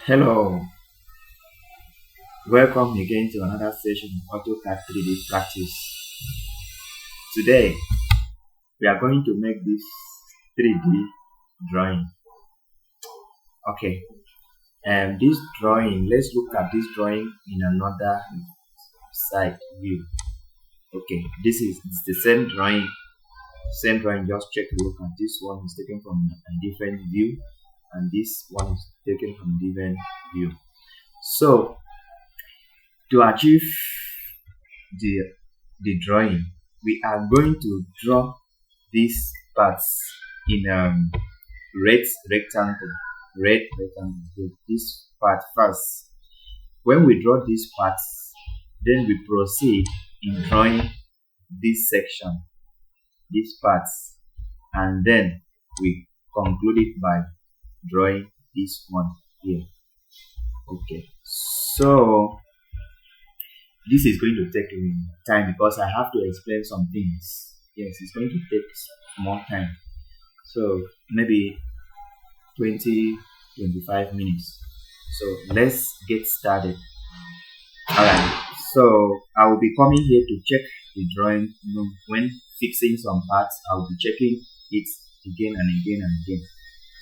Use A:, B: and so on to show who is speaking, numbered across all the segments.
A: Hello, welcome again to another session of Autocad 3D practice. Today, we are going to make this 3D drawing. Okay, and this drawing, let's look at this drawing in another side view. Okay, this is the same drawing, just check a look at this one is taken from a different view, and this one is taken from a different view. So to achieve the drawing, we are going to draw these parts in red rectangle. This part first. When we draw these parts, then we proceed in drawing this section, these parts, and then we conclude it by drawing this one here. Okay, so this is going to take time because I have to explain some things. Yes, it's going to take more time, so maybe 20-25 minutes. So let's get started. Alright, so I will be coming here to check the drawing. When fixing some parts, I will be checking it again and again and again.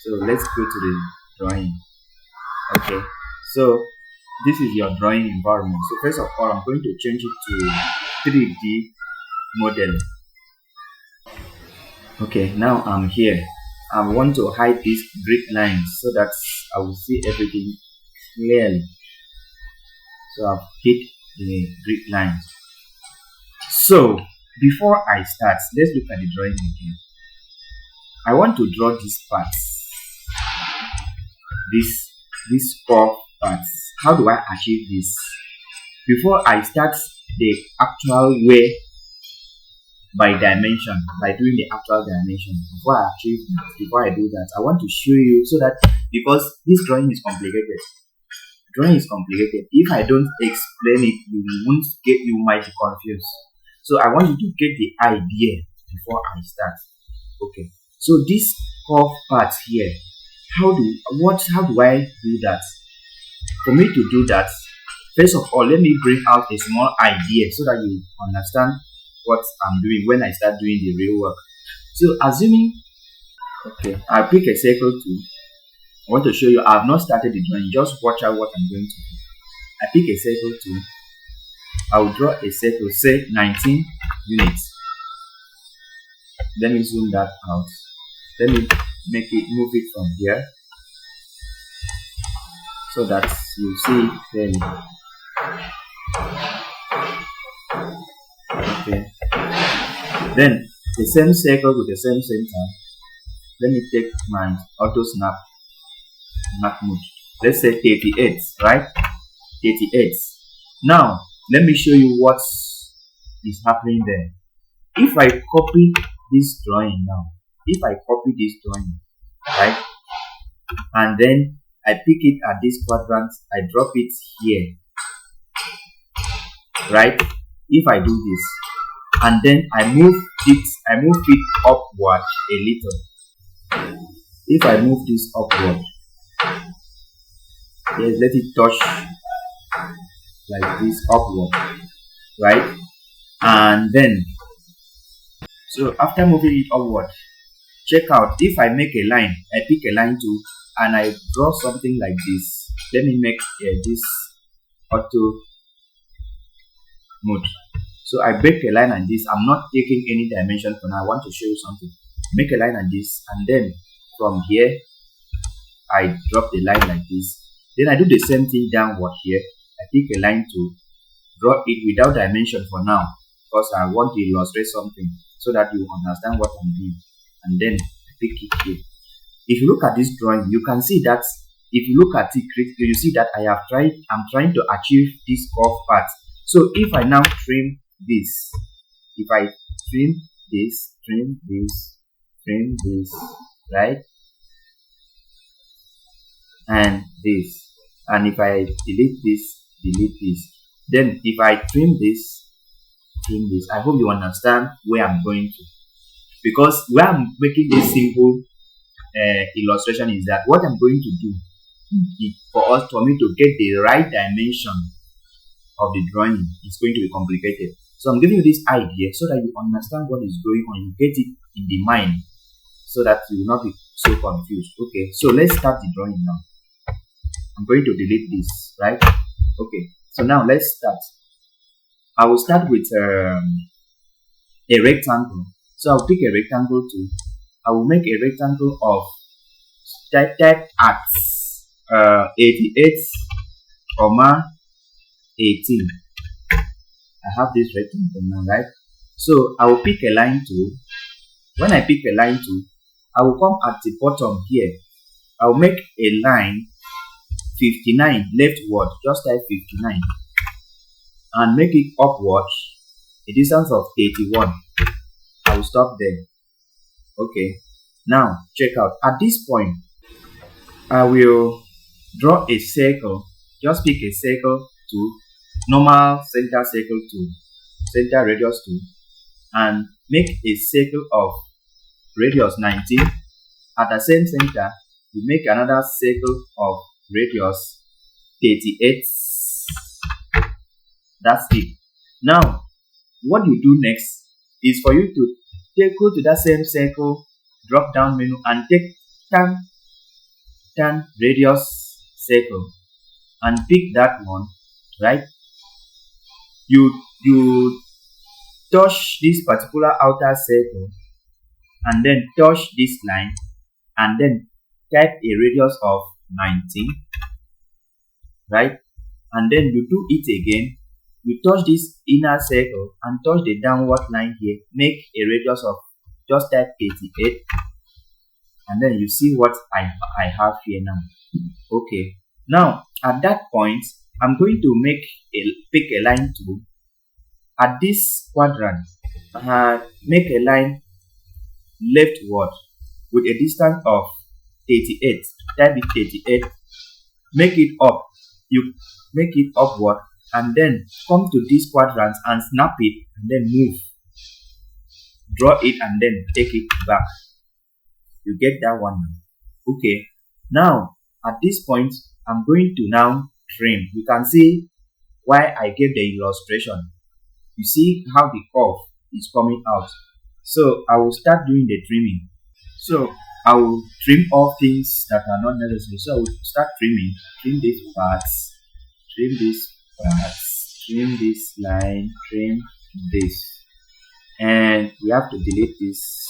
A: So let's go to the drawing. Okay, so this is your drawing environment. So first of all, I'm going to change it to 3D model. Okay, now I'm here. I want to hide these grid lines so that I will see everything clearly. So I've hid the grid lines. So before I start, let's look at the drawing again. I want to draw these parts, these four parts. How do I achieve this? Before I start the actual way by dimension, by doing the actual dimension, before I do that, I want to show you so that, because this drawing is complicated. If I don't explain it, you might be confused. So I want you to get the idea before I start. Okay. So this curve part here, how do I do that? For me to do that, first of all, let me bring out a small idea so that you understand what I'm doing when I start doing the real work. So assuming, okay, I'll pick a circle tool. I want to show you I have not started the drawing, just watch out what I'm going to do. I pick a circle tool. I will draw a circle, say 19 units. Let me zoom that out. Let me move it from here so that you see it clearly. Okay. Then the same circle with the same center. Let me take my auto snap mode. Let's say 38, right? 38. Now let me show you what is happening there. If I copy this drawing now, right, and then I pick it at this quadrant, I drop it here, right? If I do this, and then I move it upward a little. If I move this upward, yes, let it touch like this upward, right? And then, so after moving it upward, check out, if I make a line, I pick a line tool and I draw something like this. Let me make this auto mode. So I break a line and this. I'm not taking any dimension for now. I want to show you something. Make a line and this, and then from here I drop the line like this. Then I do the same thing downward here. I pick a line to draw it without dimension for now, because I want to illustrate something so that you understand what I'm doing. And then I pick it here. If you look at this drawing, you can see that if you look at it critically, you see that I'm trying to achieve this curve part. So if I now trim this, if I trim this, right, and this, and if I delete this, then if I trim this, I hope you understand where I'm going to, because where I'm making this simple illustration is that what I'm going to do, for me to get the right dimension of the drawing, it's going to be complicated. So I'm giving you this idea so that you understand what is going on, you get it in the mind, so that you will not be so confused. Okay, so let's start the drawing now. I'm going to delete this, right? Okay, so now let's start. I will start with a rectangle. So I'll pick a rectangle too. I will make a rectangle of type at 88, 18. I have this rectangle now, right? So I will pick a line tool. When I pick a line tool, I will come at the bottom here. I will make a line 59 leftward, just type 59, and make it upward a distance of 81. I will stop there. Okay, now check out. At this point, I will draw a circle. Just pick a circle tool, normal center circle tool, center radius tool, and make a circle of radius 19. At the same center, we make another circle of radius 38. That's it. Now, what you do next is for you to go to that same circle, drop down menu, and take tan radius circle and pick that one, right? You touch this particular outer circle and then touch this line and then type a radius of 19, right? And then you do it again. You touch this inner circle and touch the downward line here, make a radius of, just type 88, and then you see what I have here now. Okay, now at that point, I'm going to pick a line tool at this quadrant, make a line leftward with a distance of 88, type it 88, make it up, you make it upward, and then come to this quadrant and snap it and then move, draw it and then take it back. You get that one. Okay, now at this point I'm going to now trim. You can see why I gave the illustration. You see how the curve is coming out. So I will start doing the trimming. So I will trim all things that are not necessary. So I will start trimming. Trim these parts, trim these parts, trim this line, trim this, and we have to delete this.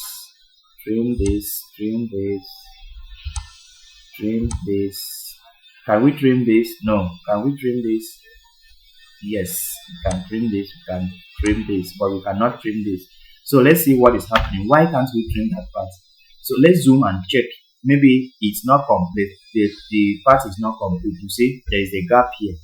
A: Trim this, trim this, trim this. Can we trim this? No. Can we trim this? Yes, we can trim this, we can trim this, but we cannot trim this. So let's see what is happening. Why can't we trim that part? So let's zoom and check. Maybe it's not complete. The part is not complete. You see, there is a gap here.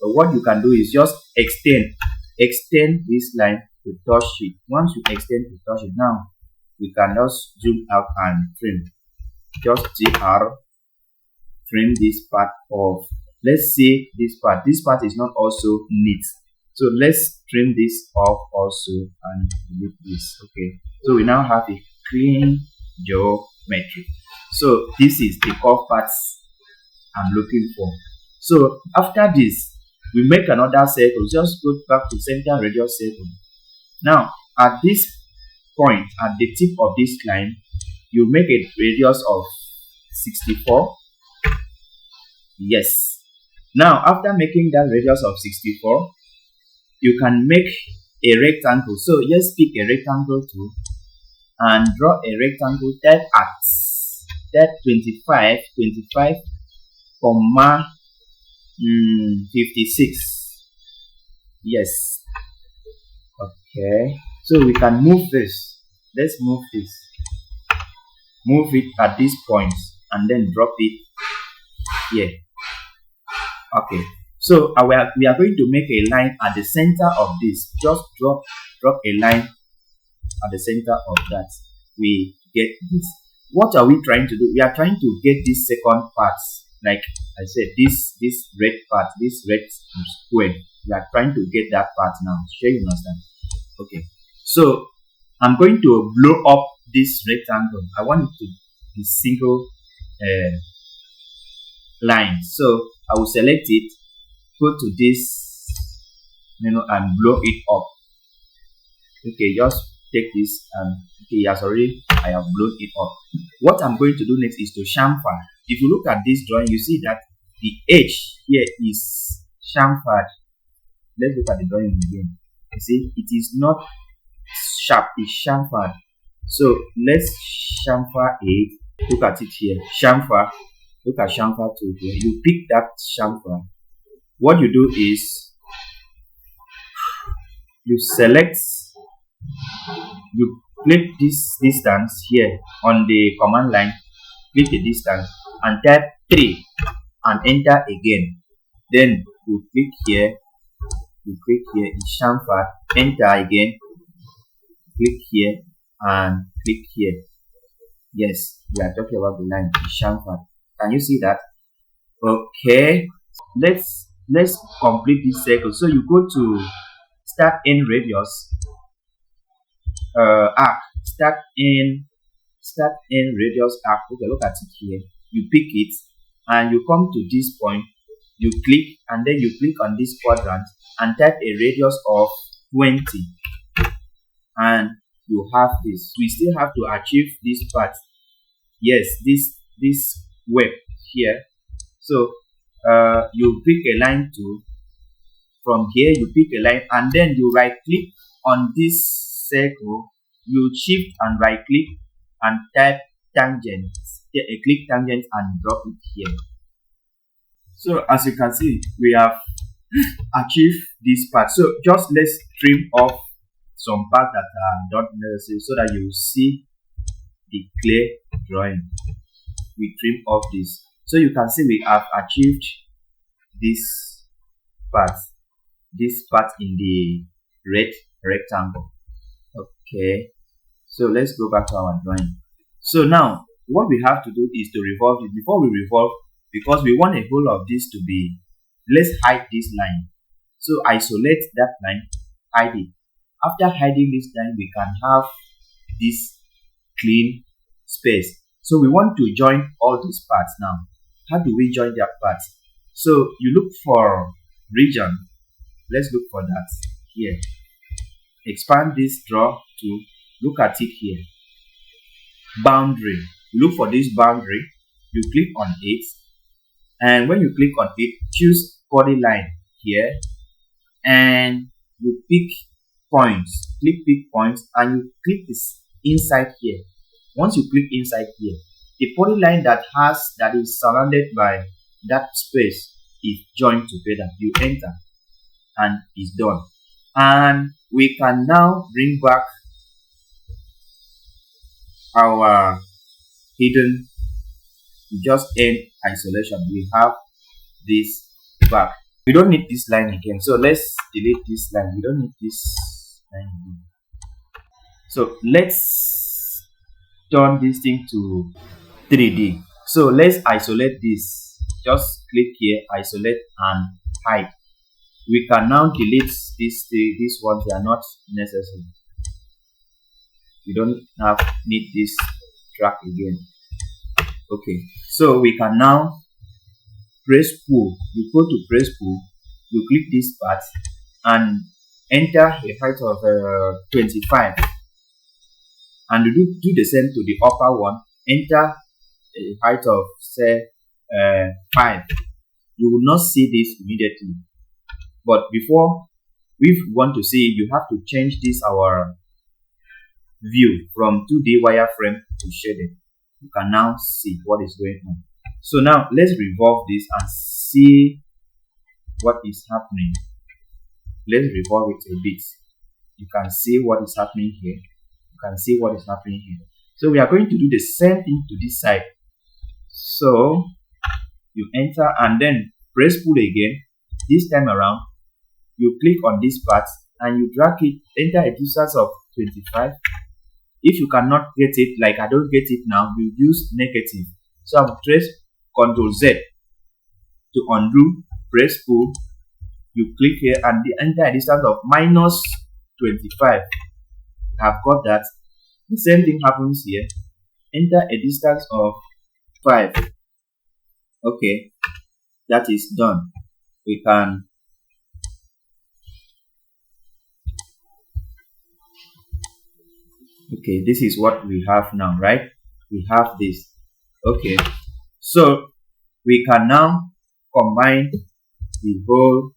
A: But what you can do is just extend this line to touch it. Once you extend to touch it, now we can just zoom out and trim. Just TR, trim this part off. Let's see this part. This part is not also neat. So let's trim this off also and delete this. Okay. So we now have a clean geometry. So this is the curve parts I'm looking for. So after this, we make another circle. Just go back to center radius circle. Now at this point, at the tip of this line, you make a radius of 64. Yes. Now after making that radius of 64, you can make a rectangle. So let's pick a rectangle tool and draw a rectangle that at 25, 56. Yes. Okay. So we can move this. Let's move this. Move it at this point and then drop it here. Okay. So we are going to make a line at the center of this. Just drop a line at the center of that. We get this. What are we trying to do? We are trying to get this second part. Like I said, this red part, this red square. We are trying to get that part now. Sure, you understand? Okay. So I'm going to blow up this rectangle. I want it to be single line. So I will select it, go to this menu and blow it up. Okay, just take this and okay, yes, already I have blown it up. What I'm going to do next is to chamfer. If you look at this drawing, you see that the edge here is chamfered. Let's look at the drawing again. You see, it is not sharp, it's chamfered. So let's chamfer it. Look at it here. Chamfer. Look at chamfer tool here. You pick that chamfer. What you do is you select, you click this distance here on the command line, click the distance and type 3 and enter again. Then you click here, it's chamfer, enter again, click here and click here. Yes, we are talking about the line, it's chamfer. Can you see that? Okay, let's complete this circle. So you go to start in radius, arc, start in radius arc. Okay, look at it here. You pick it and you come to this point, you click and then you click on this quadrant and type a radius of 20 and you have this. We still have to achieve this part. Yes, this web here. So you pick a line tool. From here you pick a line and then you right click on this circle, you shift and right click and type tangent. Click tangent and drop it here. So as you can see, we have achieved this part. So just let's trim off some parts that are not necessary so that you see the clear drawing. We trim off this. So you can see we have achieved this part in the red rectangle. Okay, so let's go back to our drawing. So now what we have to do is to revolve it. Before we revolve, because we want a whole of this to be, let's hide this line. So isolate that line, hide it. After hiding this line, we can have this clean space. So we want to join all these parts now. How do we join their parts? So you look for region. Let's look for that here. Expand this draw to look at it here. Boundary. You look for this boundary. You click on it. And when you click on it, choose polyline here. And you pick points. Click pick points and you click this inside here. Once you click inside here, the polyline that is surrounded by that space is joined together. You enter and it's done. And we can now bring back our hidden, just end isolation. We have this back. We don't need this line again, so let's delete this line. We don't need this line again. So let's turn this thing to 3D. So let's isolate this. Just click here, isolate and hide. We can now delete these ones. They are not necessary. We don't need this track again. Okay, so we can now press pull. You go to press pull, you click this part and enter a height of 25 and you do the same to the upper one. Enter a height of say 5. You will not see this immediately, but before we want to see, you have to change this our view from 2D wireframe to shaded. You can now see what is going on. So now let's revolve this and see what is happening. Let's revolve it a bit. You can see what is happening here. You can see what is happening here. So we are going to do the same thing to this side. So you enter and then press pull again. This time around, you click on this part and you drag it, enter a distance of 25. If you cannot get it, like I don't get it now, you use negative. So I will press Ctrl Z to undo, press pull, you click here and enter a distance of minus 25. I've got that. The same thing happens here. Enter a distance of 5. Okay, that is done, we can okay, this is what we have now, right? We have this. Okay, so we can now combine the whole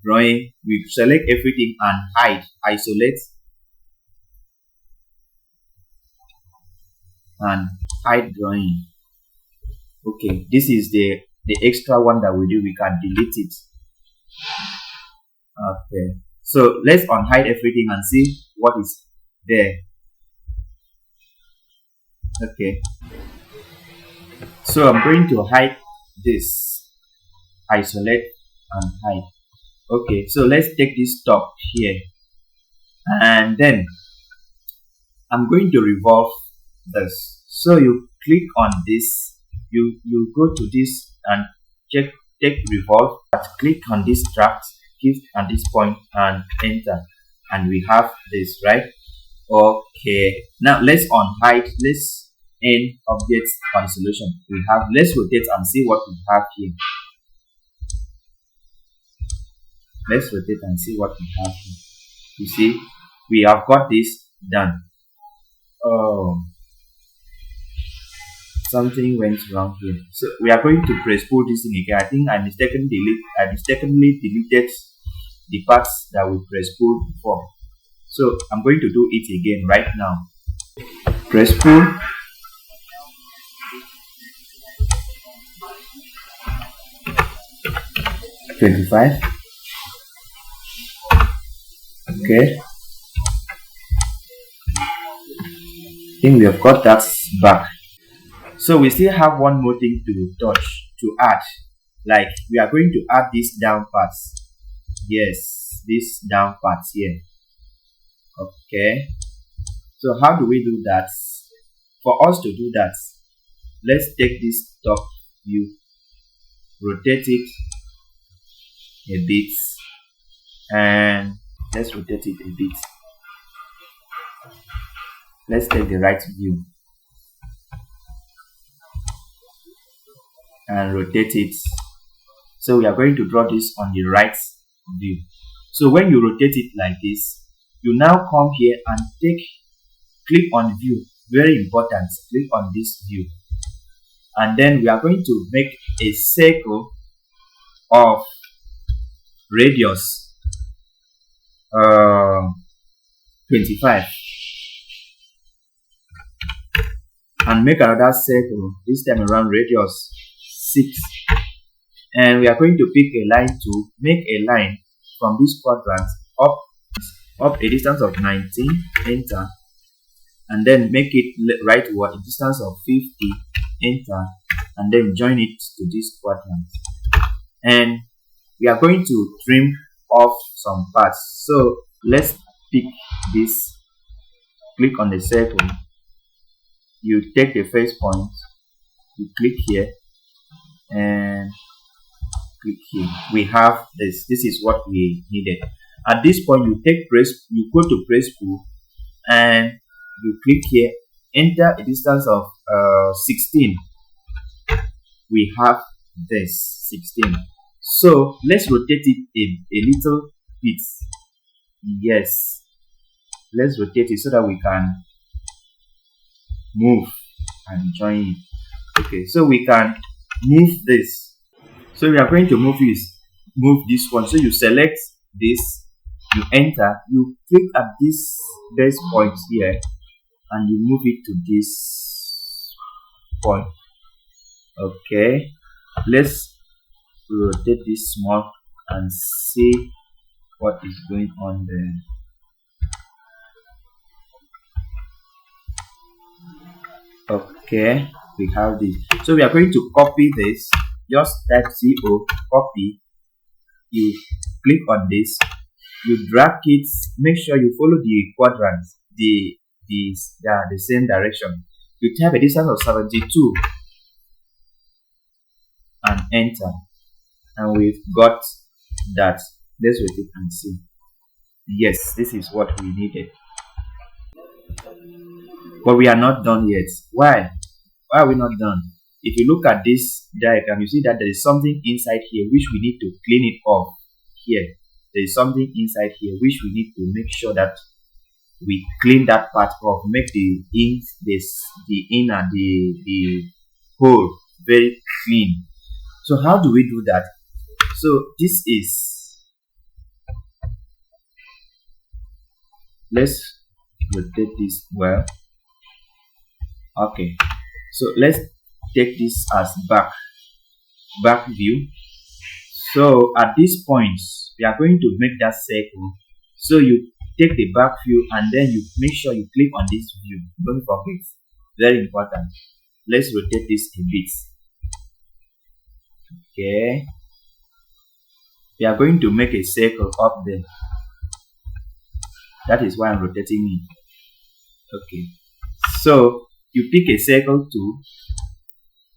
A: drawing. We select everything and isolate and hide drawing. Okay, this is the extra one that we do. We can delete it. Okay, so let's unhide everything and see what is there. Okay, so I'm going to hide this, isolate and hide. Okay, so let's take this top here, and then I'm going to revolve this. So you click on this, you go to this and take revolve, click on this track, click on this point and enter, and we have this, right? Okay, now let's unhide, let's end objects on solution. We have, let's rotate and see what we have here. Let's rotate and see what we have here. You see, we have got this done. Oh, something went wrong here. So we are going to press pull this thing again. I think I mistakenly deleted the parts that we press pull before. So I'm going to do it again right now. Press pull. $25. Okay. I think we have got that back. So we still have one more thing to add. Like we are going to add these down parts. Yes, these down parts here. Okay. So how do we do that? For us to do that, let's take this top view, rotate it a bit, and let's rotate it a bit. Let's take the right view and rotate it. So we are going to draw this on the right view. So when you rotate it like this, you now come here and click on view. Very important, click on this view, and then we are going to make a circle of radius 25, and make another circle, this time around radius 6, and we are going to pick a line to make a line from this quadrant up a distance of 19, enter, and then make it rightward a distance of 50, enter, and then join it to this quadrant. And we are going to trim off some parts. So let's pick this, click on the circle, you take the first point, you click here and click here. We have this is what we needed. At this point you go to press pull and you click here, enter a distance of 16. We have this 16. So let's rotate it a little bit. Yes, let's rotate it so that we can move and join it. Okay, so we can move this. So we are going to move this one. So you select this, you enter, you click at this base point here, and you move it to this point. Okay, let's rotate this small and see what is going on there. Okay, we have this. So we are going to copy this. Just type CO, copy. You click on this, you drag it, make sure you follow the quadrants, the same direction. You type a distance of 72 and enter, and we've got that. Let's rotate and see. Yes, this is what we needed, but we are not done yet. Why are we not done? if you look at this diagram, you see that there is something inside here which we need to clean it off. Here, there is something inside here which we need to make sure that we clean that part off, make the inner, the hole very clean. So how do we do that? So this is, let's rotate this well. Okay, so let's take this as back view. So at this point we are going to make that circle. So you take the back view and then you make sure you click on this view. Don't forget, very important. Let's rotate this a bit. Okay, we are going to make a circle up there. That is why I'm rotating it. Okay, so you pick a circle tool.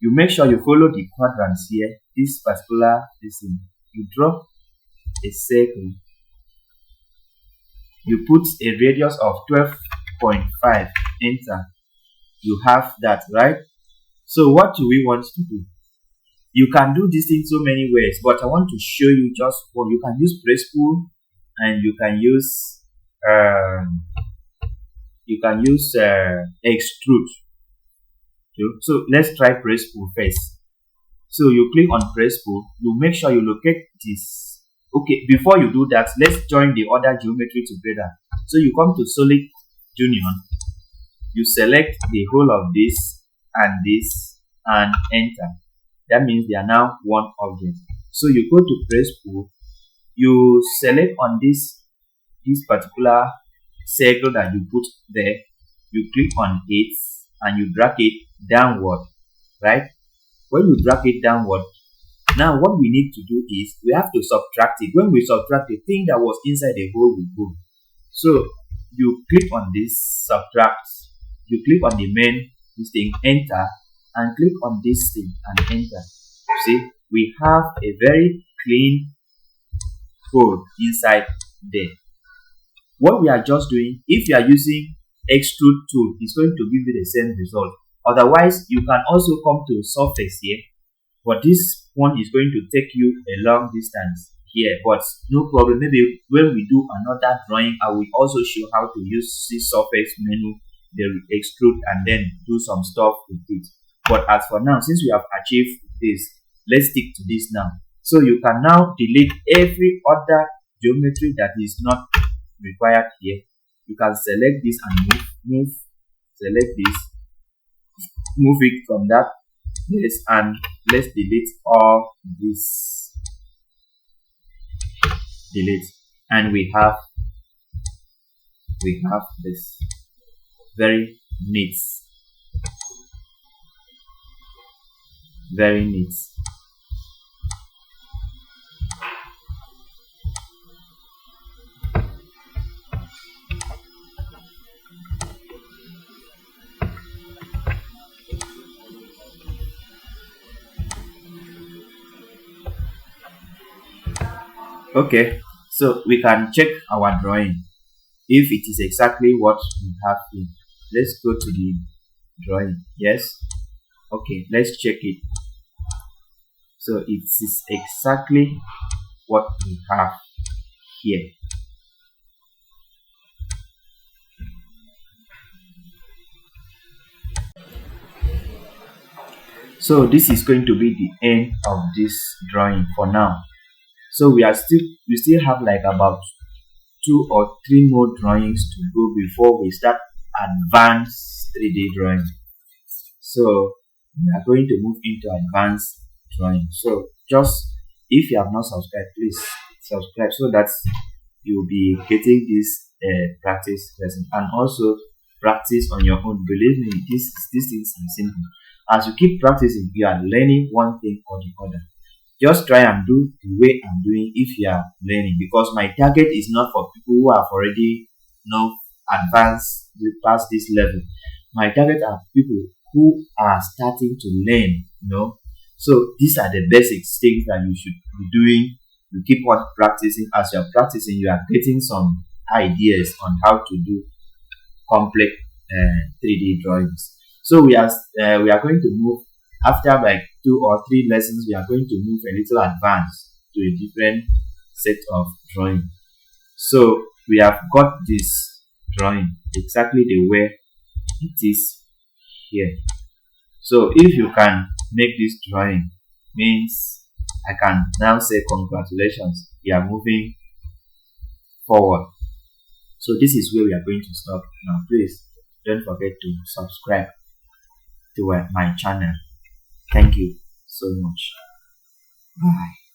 A: You make sure you follow the quadrants here. This particular thing, you draw a circle. You put a radius of 12.5. Enter. You have that, right? So what do we want to do? You can do this in so many ways, but I want to show you just one. You can use press pull, and you can use extrude. So let's try press pull first. So you click on press pull. You make sure you locate this. Okay, before you do that, let's join the other geometry together. So you come to solid union. You select the whole of this and enter. That means they are now one object. So you go to press pull. You select on this particular circle that you put there. You click on it and you drag it downward, right? When you drag it downward, now what we need to do is we have to subtract it. When we subtract, the thing that was inside the hole will go. So you click on this subtract, you click on the main this thing, enter, and click on this thing and enter. See, we have a very clean hole inside there. What we are just doing, if you are using extrude tool, it's going to give you the same result. Otherwise, you can also come to surface here, but this one is going to take you a long distance here, but no problem. Maybe when we do another drawing, I will also show how to use this surface menu, the extrude, and then do some stuff with it. But as for now, since we have achieved this, let's stick to this now. So you can now delete every other geometry that is not required here. You can select this and move, select this, move it from that place, and let's delete all this. Delete, and we have this very neat. Very neat. Okay, so we can check our drawing if it is exactly what we have here. Let's go to the drawing. Yes. Okay, let's check it. So it is exactly what we have here. So this is going to be the end of this drawing for now. So we still have like about 2 or 3 more drawings to go before we start advanced 3D drawing. So we are going to move into advanced drawing. So just if you have not subscribed, please subscribe so that you'll be getting this practice lesson, and also practice on your own. Believe me, these things are simple. As you keep practicing, you are learning one thing or the other. Just try and do the way I'm doing if you are learning, because my target is not for people who have already advanced past this level. My target are people who are starting to learn, So these are the basic things that you should be doing. You keep on practicing. As you are practicing, you are getting some ideas on how to do complex 3D drawings. So we are going to move after like 2 or 3 lessons, we are going to move a little advanced to a different set of drawing. So we have got this drawing exactly the way it is here. So if you can make this drawing, means I can now say congratulations, you are moving forward. So this is where we are going to stop now. Please don't forget to subscribe to my channel. Thank you so much. Bye.